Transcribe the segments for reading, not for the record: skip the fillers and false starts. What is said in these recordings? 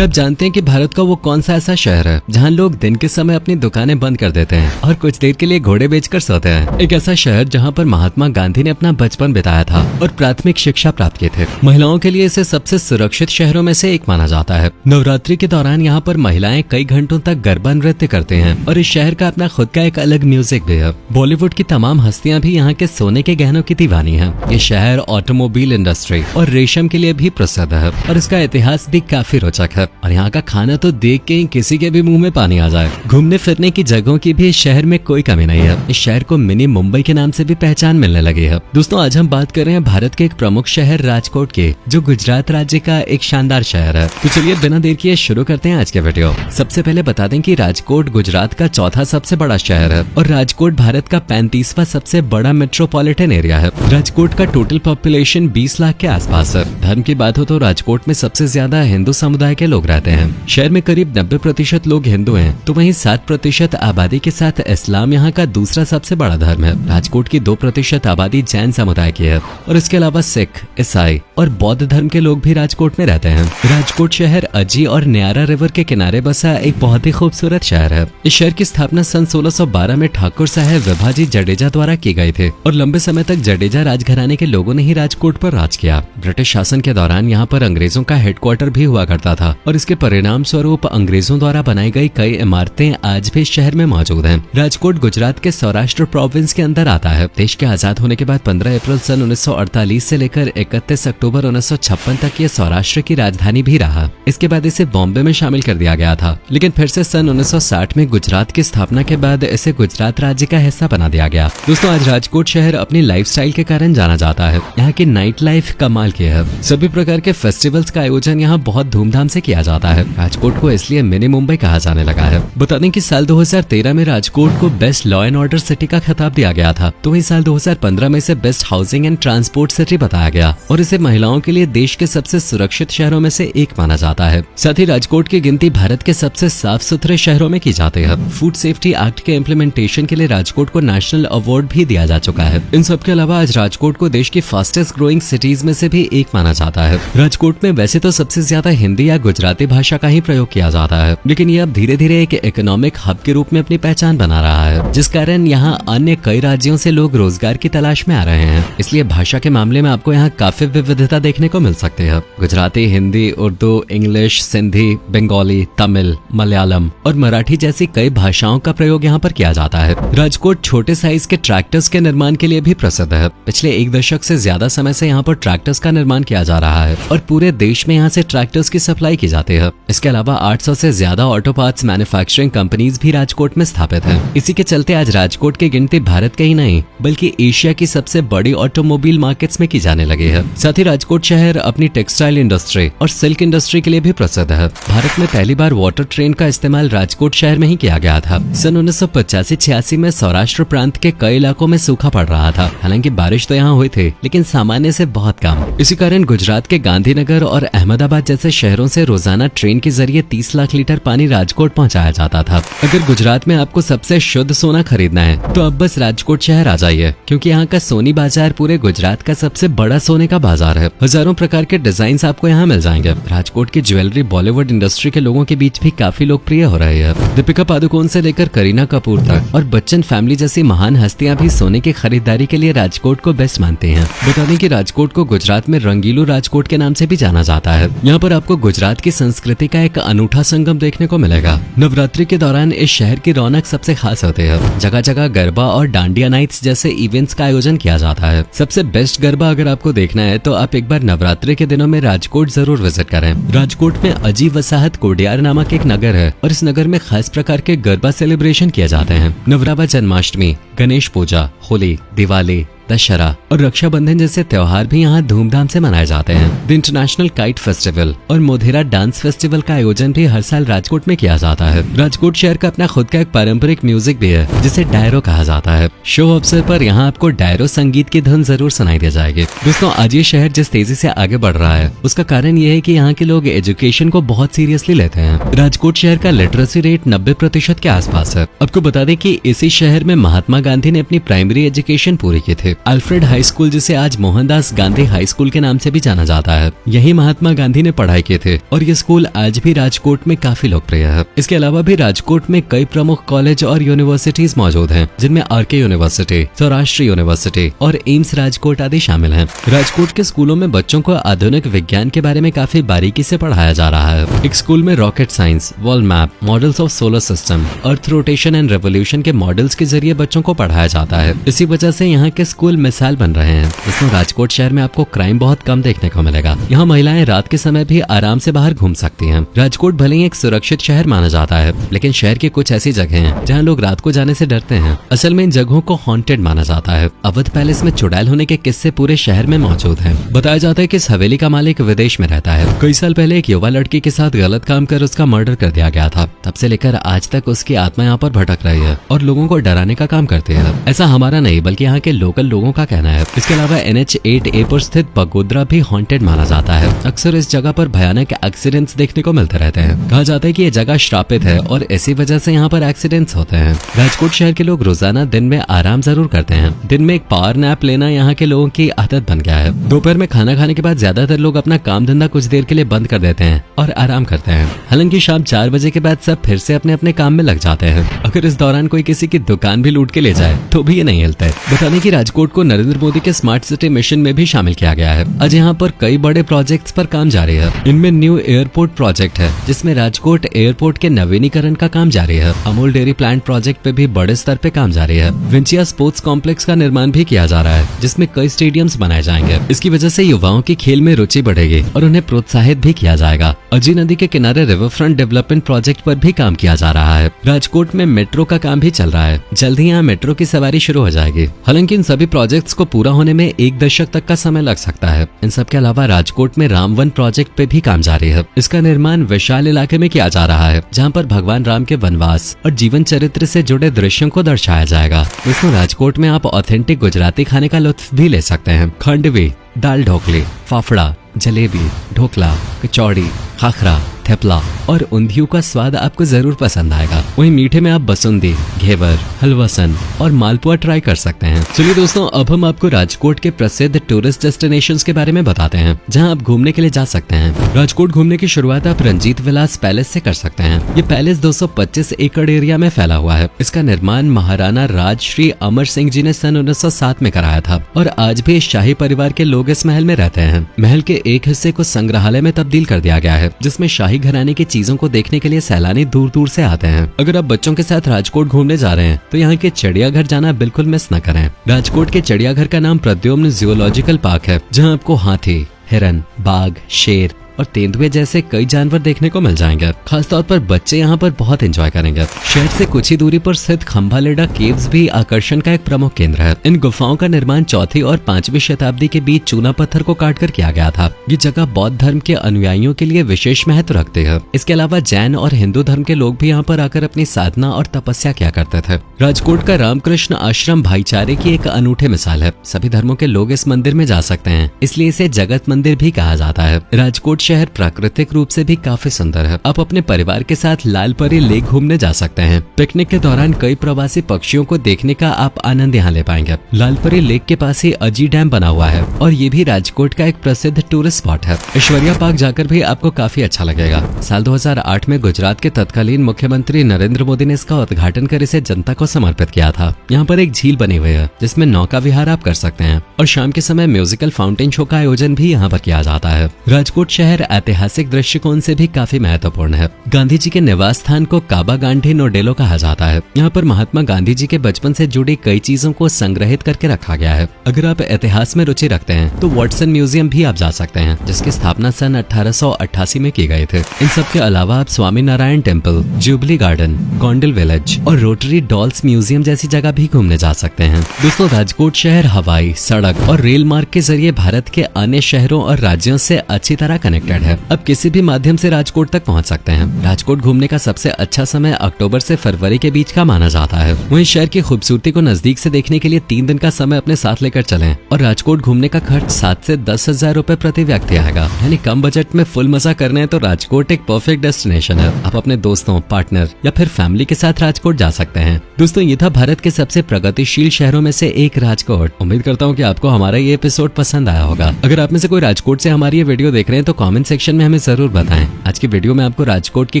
आप जानते हैं कि भारत का वो कौन सा ऐसा शहर है जहां लोग दिन के समय अपनी दुकानें बंद कर देते हैं और कुछ देर के लिए घोड़े बेचकर सोते हैं। एक ऐसा शहर जहां पर महात्मा गांधी ने अपना बचपन बिताया था और प्राथमिक शिक्षा प्राप्त की थी। महिलाओं के लिए इसे सबसे सुरक्षित शहरों में से एक माना जाता है। नवरात्रि के दौरान यहाँ पर महिलाएं कई घंटों तक गरबा नृत्य करते हैं और इस शहर का अपना खुद का एक अलग म्यूजिक भी है। बॉलीवुड की तमाम हस्तियां भी यहाँ के सोने के गहनों की दीवानी है। ये शहर ऑटोमोबाइल इंडस्ट्री और रेशम के लिए भी प्रसिद्ध है और इसका इतिहास भी काफी रोचक है। और यहाँ का खाना तो देख के ही किसी के भी मुंह में पानी आ जाए। घूमने फिरने की जगहों की भी इस शहर में कोई कमी नहीं है। इस शहर को मिनी मुंबई के नाम से भी पहचान मिलने लगी है। दोस्तों, आज हम बात कर रहे हैं भारत के एक प्रमुख शहर राजकोट के, जो गुजरात राज्य का एक शानदार शहर है। तो चलिए बिना देर किए शुरू करते हैं आज के वीडियो। सबसे पहले बता दें कि राजकोट गुजरात का चौथा सबसे बड़ा शहर है और राजकोट भारत का 35वां सबसे बड़ा मेट्रोपॉलिटन एरिया है। राजकोट का टोटल पॉपुलेशन 20 लाख के आसपास है। धर्म की बात हो तो राजकोट में सबसे ज्यादा हिंदू समुदाय के लोग रहते हैं। शहर में करीब 90% लोग हिंदू हैं, तो वहीं 7% आबादी के साथ इस्लाम यहाँ का दूसरा सबसे बड़ा धर्म है। राजकोट की 2% आबादी जैन समुदाय की है और इसके अलावा सिख, ईसाई और बौद्ध धर्म के लोग भी राजकोट में रहते हैं। राजकोट शहर अजी और न्यारा रिवर के किनारे बसा एक बहुत ही खूबसूरत शहर है। इस शहर की स्थापना सन 1612 में ठाकुर साहेब विभाजी जडेजा द्वारा की गई थी और लंबे समय तक जडेजा राजघराने के लोगों ने ही राजकोट पर राज किया। ब्रिटिश शासन के दौरान यहाँ पर अंग्रेजों का हेडक्वार्टर भी हुआ करता था और इसके परिणाम स्वरूप अंग्रेजों द्वारा बनाई गई कई इमारतें आज भी शहर में मौजूद हैं। राजकोट गुजरात के सौराष्ट्र प्रोविंस के अंदर आता है। देश के आजाद होने के बाद 15 अप्रैल सन 1948 से लेकर 31 अक्टूबर 1956 तक ये सौराष्ट्र की राजधानी भी रहा। इसके बाद इसे बॉम्बे में शामिल कर दिया गया था, लेकिन फिर से सन 1960 में गुजरात की स्थापना के बाद इसे गुजरात राज्य का हिस्सा बना दिया गया। दोस्तों, आज राजकोट शहर अपनी लाइफस्टाइल के कारण जाना जाता है। यहाँ की नाइट लाइफ कमाल की है। सभी प्रकार के फेस्टिवल्स का आयोजन यहाँ बहुत धूमधाम से किया जाता है। राजकोट को इसलिए मिनी मुंबई कहा जाने लगा है। बता दें कि साल 2013 में राजकोट को best law and order city का खिताब दिया गया था, तो वहीं साल 2015 में इसे best housing and transport city बताया गया और इसे महिलाओं के लिए देश के सबसे सुरक्षित शहरों में से एक माना जाता है। साथ ही राजकोट की गिनती भारत के सबसे साफ सुथरे शहरों में की जाती है। फूड सेफ्टी एक्ट के इम्प्लीमेंटेशन के लिए राजकोट को नेशनल अवार्ड भी दिया जा चुका है। इन सब के अलावा आज राजकोट को देश की फास्टेस्ट ग्रोइंग सिटीज में से भी एक माना जाता है। राजकोट में वैसे तो सबसे ज्यादा हिंदी या गुजराती भाषा का ही प्रयोग किया जाता है, लेकिन यह अब धीरे धीरे एक इकोनॉमिक हब के रूप में अपनी पहचान बना रहा है, जिस कारण यहाँ अन्य कई राज्यों से लोग रोजगार की तलाश में आ रहे हैं। इसलिए भाषा के मामले में आपको यहाँ काफी विविधता देखने को मिल सकती है। गुजराती, हिंदी, उर्दू, इंग्लिश, सिंधी, बंगाली, तमिल, मलयालम और मराठी जैसी कई भाषाओं का प्रयोग यहाँ पर किया जाता है। राजकोट छोटे साइज के ट्रैक्टर्स के निर्माण के लिए भी प्रसिद्ध है। पिछले 1 दशक से ज्यादा समय से यहाँ पर ट्रैक्टर्स का निर्माण किया जा रहा है और पूरे देश में यहाँ से ट्रैक्टर्स की सप्लाई की जाती है। इसके अलावा 800 से ज्यादा ऑटो पार्ट्स मैन्युफैक्चरिंग कंपनीज भी राजकोट में स्थापित हैं। इसी के चलते आज राजकोट की गिनती भारत के ही नहीं बल्कि एशिया की सबसे बड़ी ऑटोमोबाइल मार्केट्स में की जाने लगी है। साथ ही राजकोट शहर अपनी टेक्सटाइल इंडस्ट्री और सिल्क इंडस्ट्री के लिए भी प्रसिद्ध है। भारत में पहली बार वाटर ट्रेन का इस्तेमाल राजकोट शहर में ही किया गया था। सन 1985-86 में सौराष्ट्र प्रांत के कई इलाकों में सूखा पड़ रहा था। हालांकि बारिश तो यहाँ हुई थी, लेकिन सामान्य से बहुत कम। इसी कारण गुजरात के गांधीनगर और अहमदाबाद जैसे शहरों से रोजाना ट्रेन के जरिए 30 लाख लीटर पानी राजकोट पहुंचाया जाता था। अगर गुजरात में आपको सबसे शुद्ध सोना खरीदना है तो अब बस राजकोट शहर आ जाइए, क्योंकि यहाँ का सोनी बाजार पूरे गुजरात का सबसे बड़ा सोने का बाजार है। हजारों प्रकार के डिजाइन आपको यहाँ मिल जाएंगे। राजकोट की ज्वेलरी बॉलीवुड इंडस्ट्री के लोगों के बीच भी काफी लोकप्रिय हो रही है। दीपिका पादुकोण से लेकर करीना कपूर तक और बच्चन फैमिली जैसी महान हस्तियां भी सोने की खरीदारी के लिए राजकोट को बेस्ट मानते हैं। बता दें कि राजकोट को गुजरात में रंगीलो राजकोट के नाम से भी जाना जाता है। यहाँ पर आपको गुजरात की संस्कृति का एक अनूठा संगम देखने को मिलेगा। नवरात्रि के दौरान इस शहर की रौनक सबसे खास होती है। जगह जगह गरबा और डांडिया नाइट्स जैसे इवेंट्स का आयोजन किया जाता है। सबसे बेस्ट गरबा अगर आपको देखना है तो आप एक बार नवरात्रि के दिनों में राजकोट जरूर विजिट करें। राजकोट में अजी वसाहत कोडियार नामक एक नगर है और इस नगर में खास प्रकार के गरबा सेलिब्रेशन किए जाते हैं। नवरात्रि, जन्माष्टमी, गणेश पूजा, होली, दिवाली, दशहरा और रक्षाबंधन जैसे त्योहार भी यहाँ धूमधाम से मनाए जाते हैं। द इंटरनेशनल काइट फेस्टिवल और मोधेरा डांस फेस्टिवल का आयोजन भी हर साल राजकोट में किया जाता है। राजकोट शहर का अपना खुद का एक पारंपरिक म्यूजिक भी है, जिसे डायरो कहा जाता है। शो अवसर पर यहाँ आपको डायरो संगीत की धुन जरूर सुनाई दे जाएगी। दोस्तों, आज ये शहर जिस तेजी से आगे बढ़ रहा है उसका कारण ये है कि यहाँ के लोग एजुकेशन को बहुत सीरियसली लेते हैं। राजकोट शहर का लिटरेसी रेट 90% के आसपास है। आपको बता दें कि इसी शहर में महात्मा गांधी ने अपनी प्राइमरी एजुकेशन पूरी की थी। अल्फ्रेड हाई स्कूल, जिसे आज मोहनदास गांधी हाई स्कूल के नाम से भी जाना जाता है, यही महात्मा गांधी ने पढ़ाई किए थे और ये स्कूल आज भी राजकोट में काफी लोकप्रिय है। इसके अलावा भी राजकोट में कई प्रमुख कॉलेज और यूनिवर्सिटीज मौजूद हैं, जिनमें आरके यूनिवर्सिटी, सौराष्ट्र यूनिवर्सिटी और एम्स राजकोट आदि शामिल हैं। राजकोट के स्कूलों में बच्चों को आधुनिक विज्ञान के बारे में काफी बारीकी से पढ़ाया जा रहा है। एक स्कूल में rocket science, world map, models of solar system, earth rotation and revolution के मॉडल्स के जरिए बच्चों को पढ़ाया जाता है। इसी वजह से यहाँ के स्कूल मिसाल बन रहे हैं। इसमें राजकोट शहर में आपको क्राइम बहुत कम देखने को मिलेगा। यहाँ महिलाएं रात के समय भी आराम से बाहर घूम सकती हैं। राजकोट भले ही एक सुरक्षित शहर माना जाता है, लेकिन शहर की कुछ ऐसी जगह हैं जहाँ लोग रात को जाने से डरते हैं। असल में इन जगहों को हॉन्टेड माना जाता है। अवध पैलेस में चुड़ैल होने के किस्से पूरे शहर में मौजूद हैं। बताया जाता है कि इस हवेली का मालिक विदेश में रहता है। कई साल पहले एक युवा लड़की के साथ गलत काम कर उसका मर्डर कर दिया गया था। तब से लेकर आज तक उसकी आत्मा यहाँ पर भटक रही है और लोगों को डराने का काम करती है। ऐसा हमारा नहीं बल्कि यहाँ के लोकल लोगों का कहना है। इसके अलावा NH8A पर स्थित पगोदरा भी हॉन्टेड माना जाता है। अक्सर इस जगह पर भयानक एक्सीडेंट्स देखने को मिलते रहते हैं। कहा जाता है कि ये जगह श्रापित है और इसी वजह से यहाँ पर एक्सीडेंट्स होते हैं। राजकोट शहर के लोग रोजाना दिन में आराम जरूर करते हैं। दिन में एक पावर नैप लेना यहाँ के लोगों की आदत बन गया है। दोपहर में खाना खाने के बाद ज्यादातर लोग अपना काम धंधा कुछ देर के लिए बंद कर देते हैं और आराम करते हैं। हालांकि शाम 4 बजे के बाद सब फिर से अपने अपने काम में लग जाते हैं। अगर इस दौरान कोई किसी की दुकान भी लूट के ले जाए तो भी ये नहीं हिलते। बताने की राजकोट को नरेंद्र मोदी के स्मार्ट सिटी मिशन में भी शामिल किया गया है। आज यहाँ पर कई बड़े प्रोजेक्ट्स पर काम जारी है। इनमें न्यू एयरपोर्ट प्रोजेक्ट है, जिसमें राजकोट एयरपोर्ट के नवीनीकरण का काम जारी है। अमूल डेयरी प्लांट प्रोजेक्ट पे भी बड़े स्तर पे काम जारी है। विंचिया स्पोर्ट्स कॉम्प्लेक्स का निर्माण भी किया जा रहा है, जिसमें कई स्टेडियम्स बनाए जाएंगे। इसकी वजह से युवाओं की खेल में रुचि बढ़ेगी और उन्हें प्रोत्साहित भी किया जाएगा। अजी नदी के किनारे रिवर फ्रंट डेवलपमेंट प्रोजेक्ट पर भी काम किया जा रहा है। राजकोट में मेट्रो का काम भी चल रहा है। जल्द ही यहाँ मेट्रो की सवारी शुरू हो जाएगी। हालांकि इन सभी प्रोजेक्ट्स को पूरा होने में 1 दशक तक का समय लग सकता है। इन सब के अलावा राजकोट में रामवन प्रोजेक्ट पे भी काम जारी है। इसका निर्माण विशाल इलाके में किया जा रहा है, जहाँ पर भगवान राम के वनवास और जीवन चरित्र से जुड़े दृश्यों को दर्शाया जाएगा। इसमें राजकोट में आप ऑथेंटिक गुजराती खाने का लुत्फ भी ले सकते हैं। खांडवी, दाल ढोकली, फाफड़ा, जलेबी, ढोकला, कचौड़ी, खाखरा, थेपला और ऊंधियू का स्वाद आपको जरूर पसंद आएगा। वहीं मीठे में आप बसुंदी, घेवर, हलवासन और मालपुआ ट्राई कर सकते हैं। चलिए दोस्तों, अब हम आपको राजकोट के प्रसिद्ध टूरिस्ट डेस्टिनेशंस के बारे में बताते हैं, जहां आप घूमने के लिए जा सकते हैं। राजकोट घूमने की शुरुआत आप रंजीत विलास पैलेस से कर सकते हैं। ये पैलेस 225 एकड़ एरिया में फैला हुआ है। इसका निर्माण महाराणा राजश्री अमर सिंह जी ने सन 1907 में कराया था और आज भी शाही परिवार के लोग इस महल में रहते हैं। महल के एक हिस्से को संग्रहालय में तब्दील कर दिया गया है, जिसमें शाही घराने की चीजों को देखने के लिए सैलानी दूर दूर से आते हैं। अगर आप बच्चों के साथ राजकोट घूमने जा रहे हैं तो यहाँ के चिड़ियाघर जाना बिल्कुल मिस न करें। राजकोट के चिड़ियाघर का नाम प्रद्युम्न जूलॉजिकल पार्क है, जहाँ आपको हाथी, हिरन, बाघ, शेर और तेंदुए जैसे कई जानवर देखने को मिल जाएंगे। खासतौर पर बच्चे यहाँ पर बहुत एंजॉय करेंगे। शहर से कुछ ही दूरी पर स्थित खंभालेडा केव्स भी आकर्षण का एक प्रमुख केंद्र है। इन गुफाओं का निर्माण 4वीं और 5वीं शताब्दी के बीच चूना पत्थर को काटकर किया गया था। ये जगह बौद्ध धर्म के अनुयायियों के लिए विशेष महत्व रखती है। इसके अलावा जैन और हिंदू धर्म के लोग भी यहाँ पर आकर अपनी साधना और तपस्या किया करते थे। राजकोट का रामकृष्ण आश्रम भाईचारे की एक अनूठे मिसाल है। सभी धर्मों के लोग इस मंदिर में जा सकते हैं, इसलिए इसे जगत मंदिर भी कहा जाता है। राजकोट शहर प्राकृतिक रूप से भी काफी सुंदर है। आप अपने परिवार के साथ लालपरी लेक घूमने जा सकते हैं। पिकनिक के दौरान कई प्रवासी पक्षियों को देखने का आप आनंद यहाँ ले पाएंगे। लालपरी लेक के पास ही अजी डैम बना हुआ है और ये भी राजकोट का एक प्रसिद्ध टूरिस्ट स्पॉट है। ऐश्वर्या पार्क जाकर भी आपको काफी अच्छा लगेगा। साल 2008 में गुजरात के तत्कालीन मुख्यमंत्री नरेंद्र मोदी ने इसका उद्घाटन कर इसे जनता को समर्पित किया था। यहाँ पर एक झील बनी हुई है, जिसमें नौका विहार आप कर सकते हैं और शाम के समय म्यूजिकल फाउंटेन शो का आयोजन भी यहाँ पर किया जाता है। राजकोट शहर ऐतिहासिक दृष्टिकोण से भी काफी महत्वपूर्ण है। गांधी जी के निवास स्थान को काबा गांधी नोडेलो कहा जाता है। यहाँ पर महात्मा गांधी जी के बचपन से जुड़ी कई चीजों को संग्रहित करके रखा गया है। अगर आप इतिहास में रुचि रखते हैं तो वॉटसन म्यूजियम भी आप जा सकते हैं, जिसकी स्थापना सन 1888 में की गई थी। इन सब के अलावा आप Swami Narayan Temple, Jubilee Garden, Gondal Village और रोटरी डॉल्स म्यूजियम जैसी जगह भी घूमने जा सकते हैं। दोस्तों, राजकोट शहर हवाई, सड़क और रेल मार्ग के जरिए भारत के अन्य शहरों और राज्यों से अच्छी तरह कनेक्ट कनेक्टेड है। अब किसी भी माध्यम से राजकोट तक पहुंच सकते हैं। राजकोट घूमने का सबसे अच्छा समय अक्टूबर से फरवरी के बीच का माना जाता है। वहीं शहर की खूबसूरती को नजदीक से देखने के लिए 3 दिन का समय अपने साथ लेकर चलें और राजकोट घूमने का खर्च 7 से 10,000 रुपए प्रति व्यक्ति आएगा। यानी कम बजट में फुल मजा करना है तो राजकोट एक परफेक्ट डेस्टिनेशन है। आप अपने दोस्तों, पार्टनर या फिर फैमिली के साथ राजकोट जा सकते हैं। दोस्तों, ये था भारत के सबसे प्रगतिशील शहरों में से एक राजकोट। उम्मीद करता हूँ कि आपको हमारा ये एपिसोड पसंद आया होगा। अगर आप में से कोई राजकोट से हमारी ये वीडियो देख रहे हैं तो कमेंट सेक्शन में हमें जरूर बताएं आज की वीडियो में आपको राजकोट की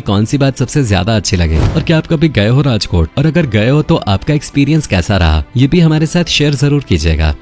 कौन सी बात सबसे ज्यादा अच्छी लगे और क्या आप कभी गए हो राजकोट, और अगर गए हो तो आपका एक्सपीरियंस कैसा रहा, ये भी हमारे साथ शेयर जरूर कीजिएगा।